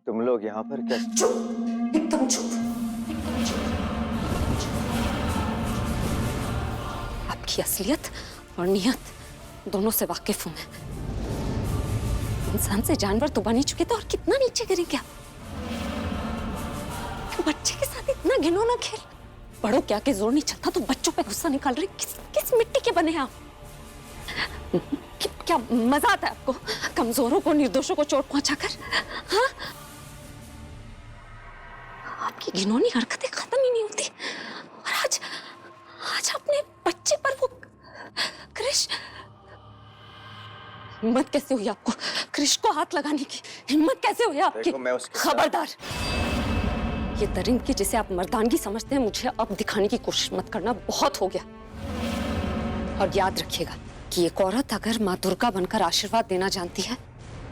तुम लोग यहाँ पर क्या? चुप, एकदम चुप। आपकी असलियत और नियत दोनों से वाकिफ हूं मैं। इंसान से जानवर तो बन ही चुके थे और कितना नीचे गिरेंगे आप? क्यों बच्चे के साथ इतना घिनौना खेल? बड़ों क्या के जोर नहीं चलता तो बच्चों पे गुस्सा निकाल रहे। किस मिट्टी के बने हैं आप? क्या मजा आता है आपको कमजोरों को, निर्दोषों को चोट पहुंचाकर? हाँ, आपकी घिनौनी हरकतें खत्म ही नहीं होती। और आज आज अपने बच्चे पर वो कृष, हिम्मत कैसे हुई आपको कृष को हाथ लगाने की? हिम्मत कैसे हुई आपकी? खबरदार, ये दरिंदगी जिसे आप मर्दानगी समझते हैं मुझे अब दिखाने की कोशिश मत करना। बहुत हो गया। और याद रखिएगा कि एक औरत अगर माँ दुर्गा बनकर आशीर्वाद देना जानती है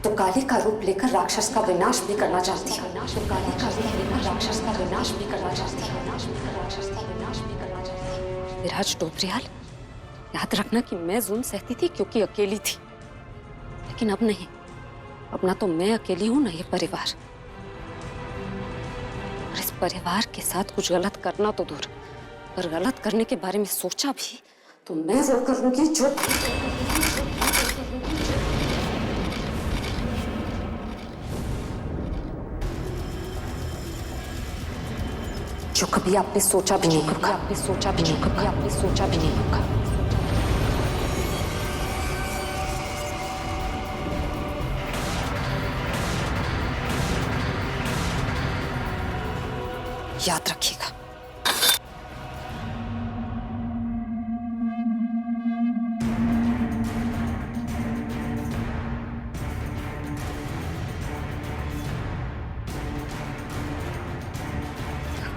तो काली का रूप लेकर राक्षस का विनाश भी करना चाहती है। काली का रूप लेकर राक्षस का विनाश भी करना चाहती है। विराज डोबरियाल, याद रखना कि मैं जुल्म सहती थी क्योंकि अकेली थी, लेकिन अब नहीं। अब ना तो मैं अकेली हूं ना ये परिवार। और इस परिवार के साथ कुछ गलत करना तो दूर, पर गलत करने के बारे में सोचा भी तो मैं वो करूंगी जो कभी आपने सोचा भी नहीं होगा। आपने सोचा भी नहीं होगा। आपने सोचा भी नहीं होगा। याद रखिएगा।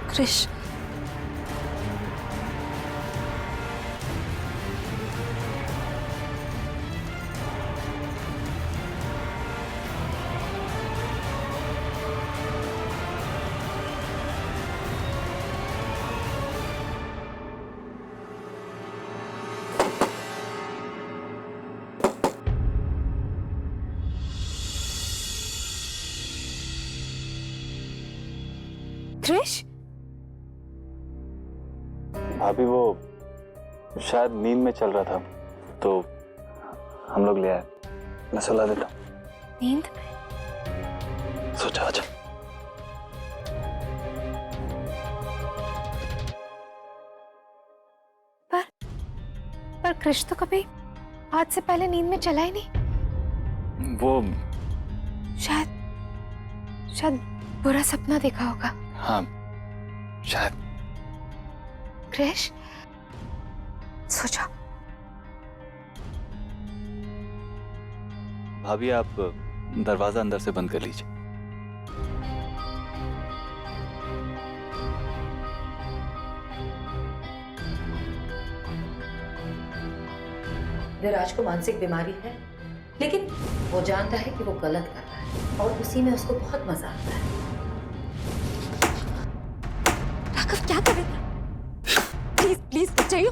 कृष, कृष, भाभी वो शायद नींद में चल रहा था तो हम लोग ले आए। मैं सुला देता हूँ। नींद में? सोचा अच्छा। पर कृष तो कभी आज से पहले नींद में चला ही नहीं। वो शायद बुरा सपना देखा होगा। हाँ शायद। कृष, सो जाओ। भाभी आप दरवाजा अंदर से बंद कर लीजिए। विराज को मानसिक बीमारी है, लेकिन वो जानता है कि वो गलत कर रहा है और उसी में उसको बहुत मजा आता है। राघव क्या कर रहे हैं? प्लीज प्लीज बचाइए।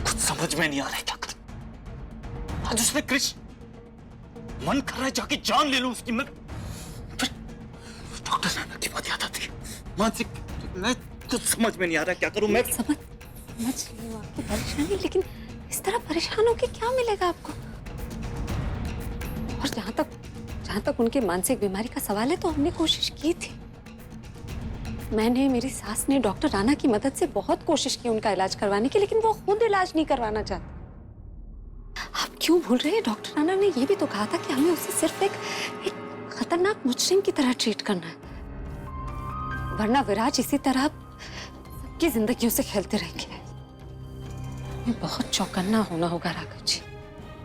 कुछ समझ में नहीं आ रहा है क्या करूं। आज उसमें कृष मन कर रहा है जाके जान ले लूं उसकी। मैं फिर डॉक्टर नाना की बात याद आती है। मानसिक, मैं कुछ समझ में नहीं आ रहा है क्या करूं मैं। समझ रही हूँ आपकी परेशानी, लेकिन इस तरह परेशान होके क्या मिलेगा आपको? और जहां तक उनके मानसिक बीमारी का सवाल है तो हमने कोशिश की थी। मैंने, मेरी सास ने डॉक्टर राणा की मदद से बहुत कोशिश की उनका इलाज करवाने की, लेकिन वो खुद इलाज नहीं करवाना चाहते। आप क्यों भूल रहे हैं? डॉक्टर राणा ने ये भी तो कहा था कि हमें उसे सिर्फ एक खतरनाक मुजरिम की तरह ट्रीट करना है, वरना विराज इसी तरह सबकी जिंदगियों से खेलते रहेंगे। हमें बहुत चौकन्ना होना होगा राघव जी।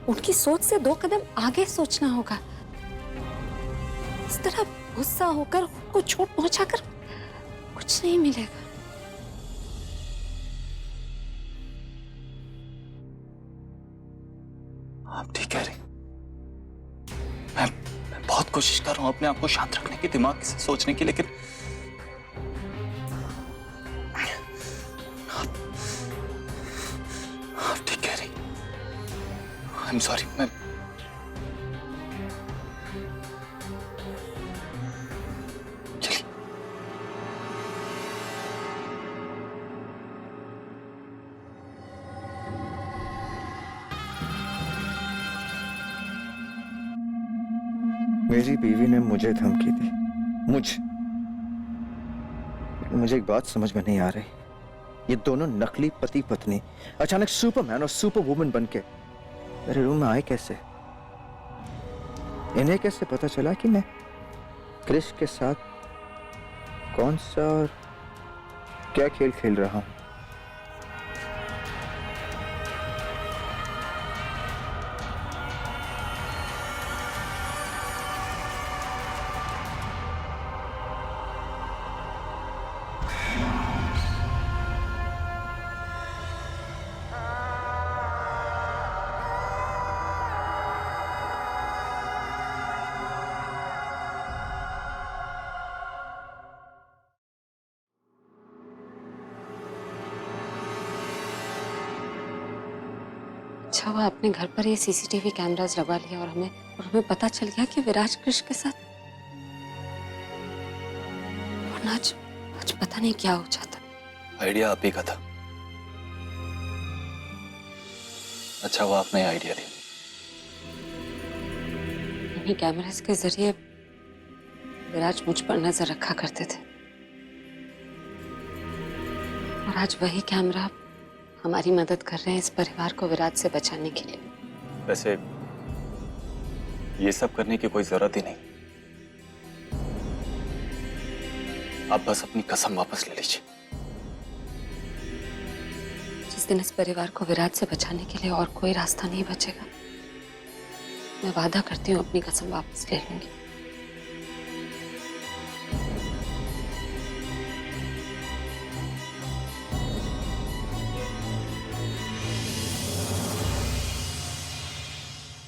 उनकी सोच से 2 कदम आगे सोचना होगा। इस तरह गुस्सा होकर उनको चोट पहुंचाकर कुछ नहीं मिलेगा। आप ठीक कह रही। मैं बहुत कोशिश कर रहा हूं अपने आप को शांत रखने की, दिमाग से सोचने की, लेकिन आप ठीक आई एम सॉरी। मैं चलिए। मेरी बीवी ने मुझे धमकी दी, मुझे एक बात समझ में नहीं आ रही। ये दोनों नकली पति पत्नी अचानक सुपरमैन और सुपर वुमन बनके मेरे रूम में आए कैसे? इन्हें कैसे पता चला कि मैं क्रिश के साथ कौन सा और क्या खेल खेल रहा हूं? अच्छा हुआ आपने घर पर ये सीसीटीवी कैमरास लगा लिया और हमें पता चल गया कि विराज कृष्ण के साथ, वरना आज पता नहीं क्या हो जाता। आइडिया आप ही का था। अच्छा हुआ आपने आइडिया दिया। इन्हीं कैमरास के जरिए विराज मुझ पर नजर रखा करते थे और आज वही कैमरा हमारी मदद कर रहे हैं इस परिवार को विराज से बचाने के लिए। वैसे ये सब करने की कोई जरूरत ही नहीं। आप बस अपनी कसम वापस ले लीजिए। जिस दिन इस परिवार को विराज से बचाने के लिए और कोई रास्ता नहीं बचेगा, मैं वादा करती हूँ अपनी कसम वापस ले लूंगी।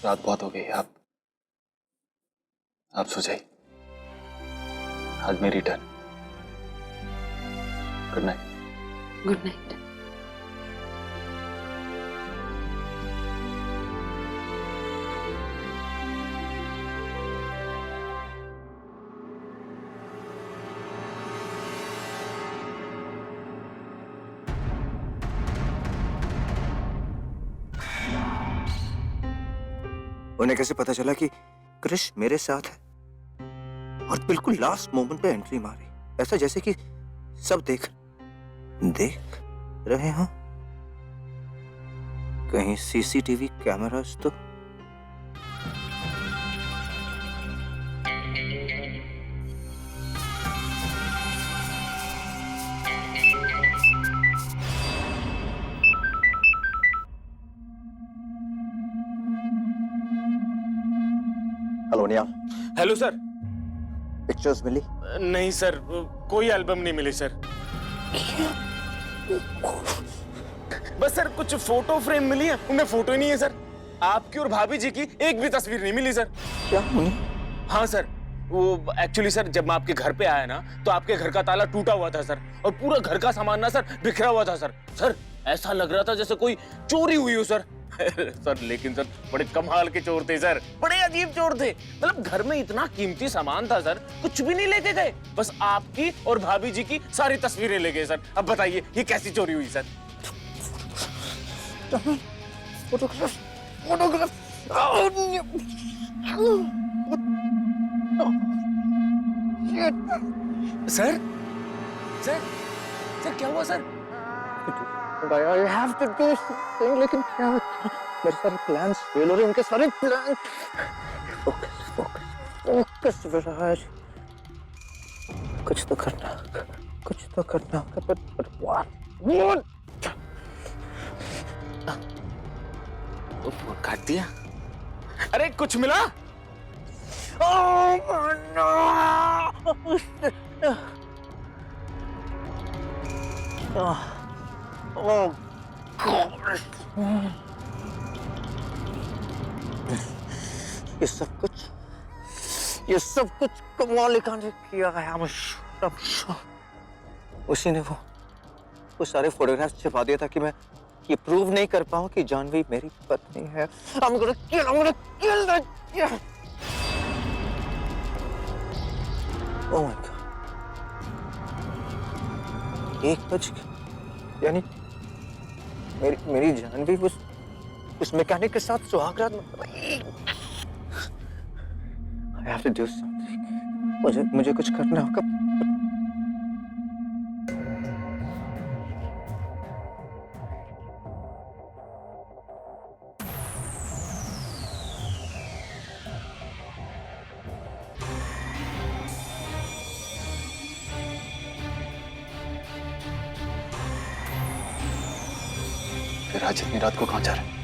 रात बहुत हो गई। आप सो जाइए। आज मेरी turn. Good night. Good night. उन्हें कैसे पता चला कि क्रिश मेरे साथ है? और बिल्कुल लास्ट मोमेंट पे एंट्री मारी, ऐसा जैसे कि सब देख रहे हो। कहीं सीसीटीवी कैमरास तो? हेलो निया। Hello sir. पिक्चर्स मिली? नहीं सर, कोई एल्बम नहीं मिली सर। बस सर कुछ फोटो फ्रेम मिली है, उनमें फोटो ही नहीं है सर। आपकी और भाभी जी की एक भी तस्वीर नहीं मिली सर। क्या? हाँ सर, वो एक्चुअली सर जब मैं आपके घर पे आया ना तो आपके घर का ताला टूटा हुआ था सर, और पूरा घर का सामान ना सर बिखरा हुआ था सर। सर ऐसा लग रहा था जैसे कोई चोरी हुई हो सर। सर लेकिन सर बड़े कमाल के चोर थे सर, बड़े अजीब चोर थे। मतलब घर में इतना कीमती सामान था सर, कुछ भी नहीं लेके गए, बस आपकी और भाभी जी की सारी तस्वीरें ले गए सर। अब बताइए ये कैसी चोरी हुई sir? Photograph sir sir sir क्या हुआ sir? I have to do something, लेकिन क्या होता? मेरे सारे प्लान्स फेल हो रहे हैं, उनके सारे प्लान। फोकस विराज, कुछ तो करना What? काट दिया। अरे कुछ मिला? Oh no! Oh God! ये सब कुछ कमालिका ने किया है। उसी ने वो सारे फोटोग्राफ्स छिपा दिया था कि मैं ये प्रूव नहीं कर पाऊं कि जानवी मेरी पत्नी है, I'm gonna kill that. Oh my God. 1 बज गया, यानी मेरी जानवी उस मैकेनिक के साथ सुहागरात में। I have to do something. मुझे कुछ करना होगा। फिर आज इतनी रात को कहाँ जा रहे हैं?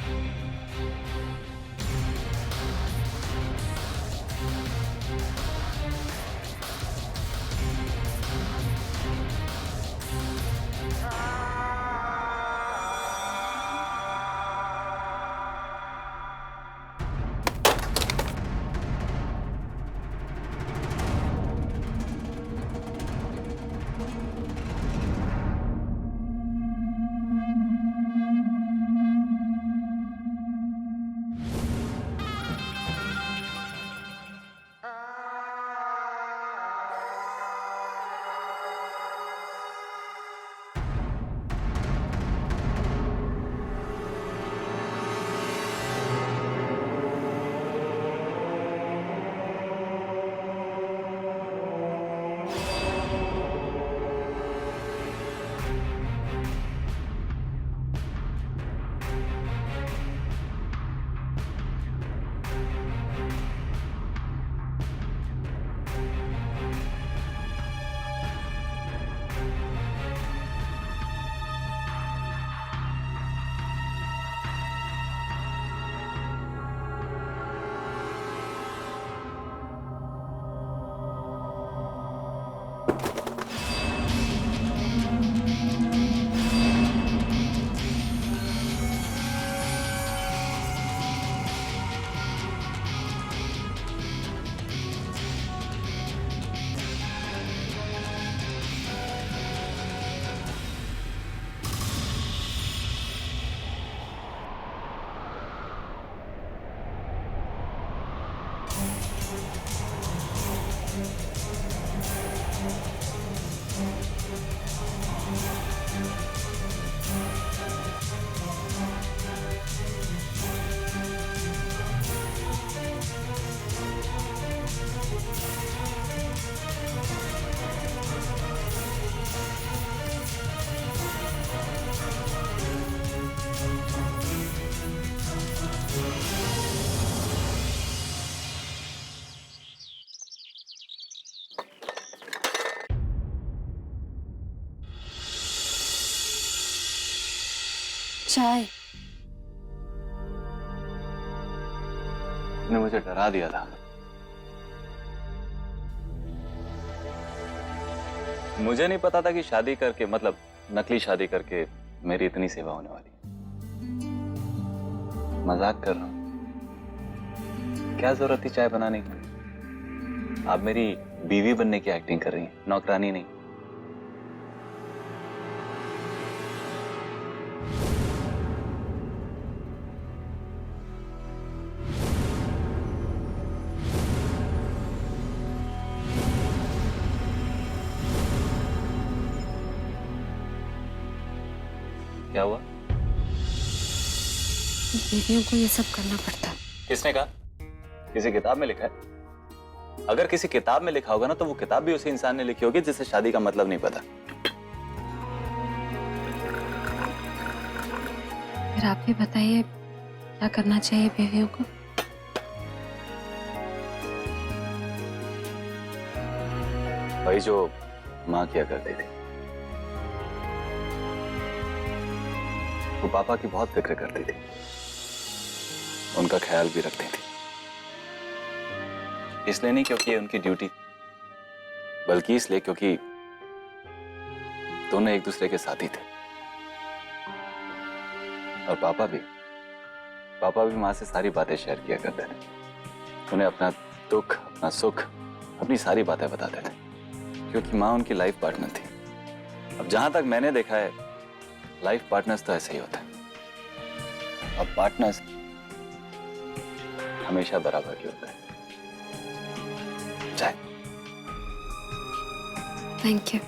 चाय। ने मुझे डरा दिया था। मुझे नहीं पता था कि शादी करके, मतलब नकली शादी करके मेरी इतनी सेवा होने वाली है। मजाक कर रहा हूं। क्या जरूरत थी चाय बनाने की? आप मेरी बीवी बनने की एक्टिंग कर रही हैं, नौकरानी नहीं। क्या हुआ? बीवियों को ये सब करना पड़ता है। किसने कहा? किसी किताब में लिखा है? अगर किसी किताब में लिखा होगा ना, तो वो किताब भी उसी इंसान ने लिखी होगी जिसे शादी का मतलब नहीं पता। फिर आप भी बताइए, क्या करना चाहिए बीवियों को? वही जो माँ किया करती थी। वो पापा की बहुत फिक्र करती थी, उनका ख्याल भी रखती थी। इसलिए नहीं क्योंकि ये उनकी ड्यूटी, बल्कि इसलिए क्योंकि दोनों एक दूसरे के साथी थे। और पापा भी माँ से सारी बातें शेयर किया करते थे। उन्हें अपना दुख, अपना सुख, अपनी सारी बातें बताते थे, क्योंकि माँ उनकी लाइफ पार्टनर थी। अब जहां तक मैंने देखा है, लाइफ पार्टनर्स तो ऐसे ही होते हैं। और पार्टनर्स हमेशा बराबर ही होता है। चाय। Thank you.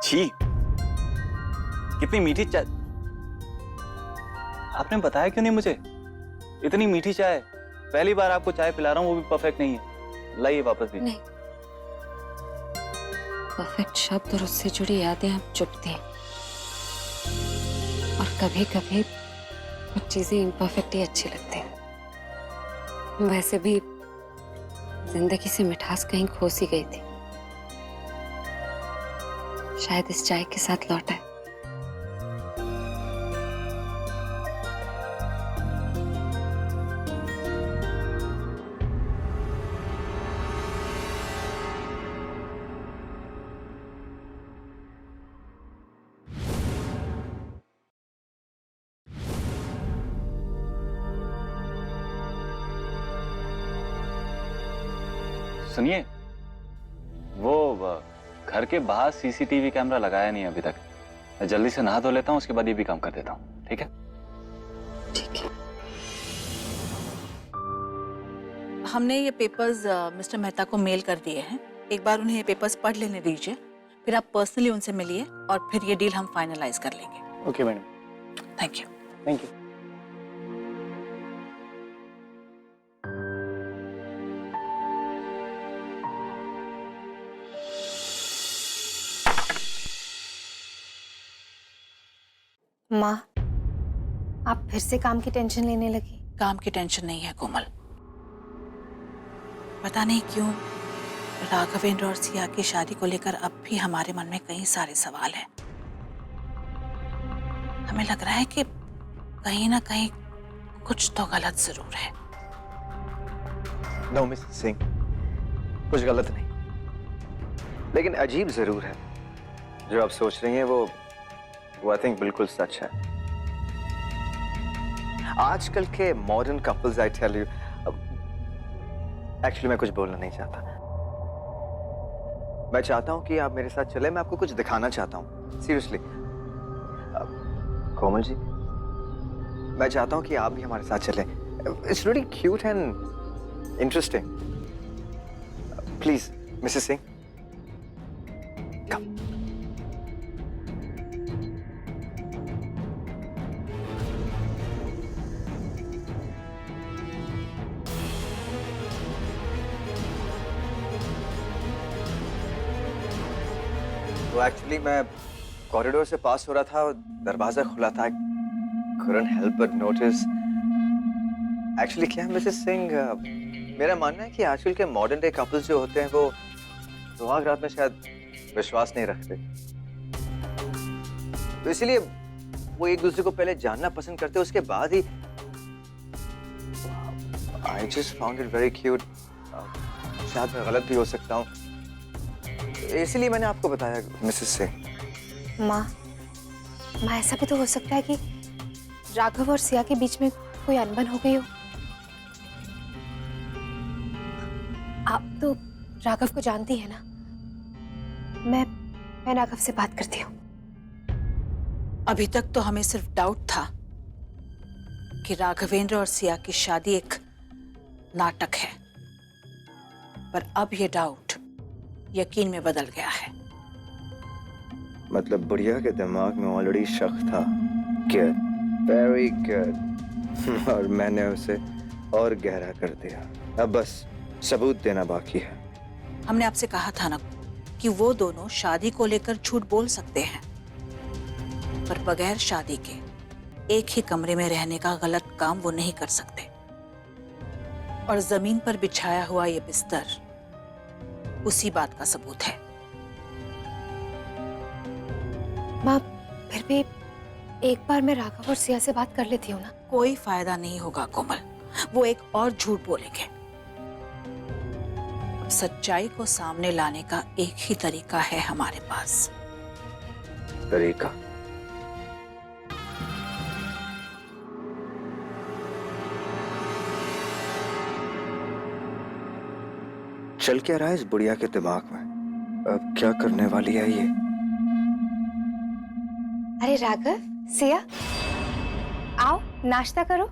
छी, कितनी मीठी चाय। आपने बताया क्यों नहीं मुझे? इतनी मीठी चाय, पहली बार आपको चाय पिला रहा हूं, वो भी परफेक्ट नहीं है। लाइए वापस भी। नहीं, परफेक्ट शब्द और उससे जुड़ी यादें अब चुपती हैं, और कभी कभी कुछ चीजें इम्परफेक्ट ही अच्छी लगती हैं। वैसे भी जिंदगी से मिठास कहीं खो सी गई थी, शायद इस चाय के साथ लौटा है। सुनिए, वो घर के बाहर सीसीटीवी कैमरा लगाया नहीं अभी तक। मैं जल्दी से नहा धो लेता हूँ, उसके बाद ये भी काम कर देता हूँ, ठीक है? ठीक है। हमने ये पेपर्स मिस्टर मेहता को मेल कर दिए हैं। एक बार उन्हें ये पेपर्स पढ़ लेने दीजिए, फिर आप पर्सनली उनसे मिलिए और फिर ये डील हम फाइनलाइज कर लेंगे। Okay madam. Thank you. Thank you. माँ, आप फिर से काम की टेंशन लेने लगी। काम की टेंशन नहीं है कोमल। पता नहीं क्यों राघवेंद्र और सिया की शादी को लेकर अब भी हमारे मन में कई सारे सवाल हैं। हमें लग रहा है कि कहीं ना कहीं कुछ तो गलत जरूर है। नो मिसेस सिंह, कुछ गलत नहीं, लेकिन अजीब जरूर है। जो आप सोच रही हैं वो आई थिंक बिल्कुल सच है। आजकल के modern couples, I tell you, actually मैं कुछ बोलना नहीं चाहता। मैं चाहता हूं कि आप मेरे साथ चले, मैं आपको कुछ दिखाना चाहता हूं, सीरियसली। कोमल जी, मैं चाहता हूं कि आप भी हमारे साथ चलें। It's really cute and interesting. Please Mrs Singh, come. तो एक्चुअली मैं कॉरिडोर से पास हो रहा था और दरवाजा खुला था। couldn't help but notice। Actually क्या है मिसेस सिंह, मेरा मानना है कि आजकल के मॉडर्न डे कपल्स जो होते हैं वो सुहाग रात में शायद विश्वास नहीं रखते, तो इसीलिए वो एक दूसरे को पहले जानना पसंद करते हैं, उसके बाद ही। I just found it very cute। शायद मैं गलत भी हो सकता हूँ, इसीलिए मैंने आपको बताया मिसेस सिंह। माँ, ऐसा भी तो हो सकता है कि राघव और सिया के बीच में कोई अनबन हो गई हो। आप तो राघव को जानती है ना। मैं राघव से बात करती हूँ। अभी तक तो हमें सिर्फ डाउट था कि राघवेंद्र और सिया की शादी एक नाटक है, पर अब ये डाउट यकीन में बदल गया है। मतलब बुढ़िया के दिमाग में ऑलरेडी शक था। Good, very good. और मैंने उसे और गहरा कर दिया। अब बस सबूत देना बाकी है। हमने आपसे कहा था ना कि वो दोनों शादी को लेकर झूठ बोल सकते हैं, पर बगैर शादी के एक ही कमरे में रहने का गलत काम वो नहीं कर सकते। और जमीन पर बिछाया हुआ ये बिस्तर उसी बात का सबूत है। माँ, फिर भी एक बार मैं राघव और सिया से बात कर लेती हूँ ना। कोई फायदा नहीं होगा कोमल, वो एक और झूठ बोलेंगे। अब सच्चाई को सामने लाने का एक ही तरीका है हमारे पास। तरीका? चल क्या रहा है इस बुढ़िया के दिमाग में? अब क्या करने वाली है ये? अरे राघव, सिया, आओ नाश्ता करो।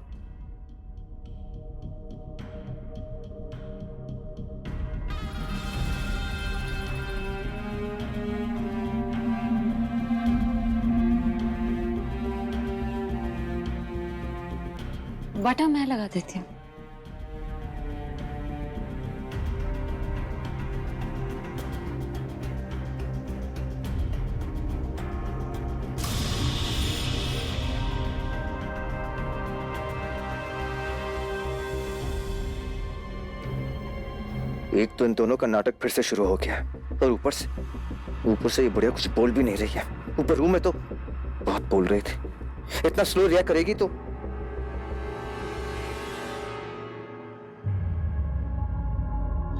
बटर मैं लगा देती हूँ। एक तो इन दोनों का नाटक फिर से शुरू हो गया और ऊपर से ये बुढ़िया कुछ बोल भी नहीं रही है। ऊपर रूम में तो बहुत बोल रही थी। इतना स्लो रिएक्ट करेगी तो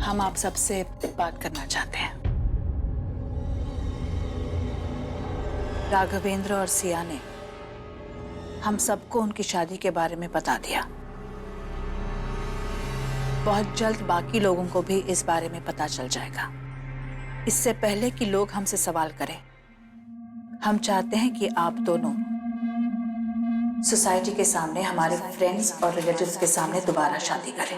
हम आप सबसे बात करना चाहते हैं। राघवेंद्र और सिया ने हम सबको उनकी शादी के बारे में बता दिया। बहुत जल्द बाकी लोगों को भी इस बारे में पता चल जाएगा। इससे पहले कि लोग हमसे सवाल करें, हम चाहते हैं कि आप दोनों सोसाइटी के सामने, हमारे फ्रेंड्स और रिलेटिव्स के सामने दोबारा शादी करें।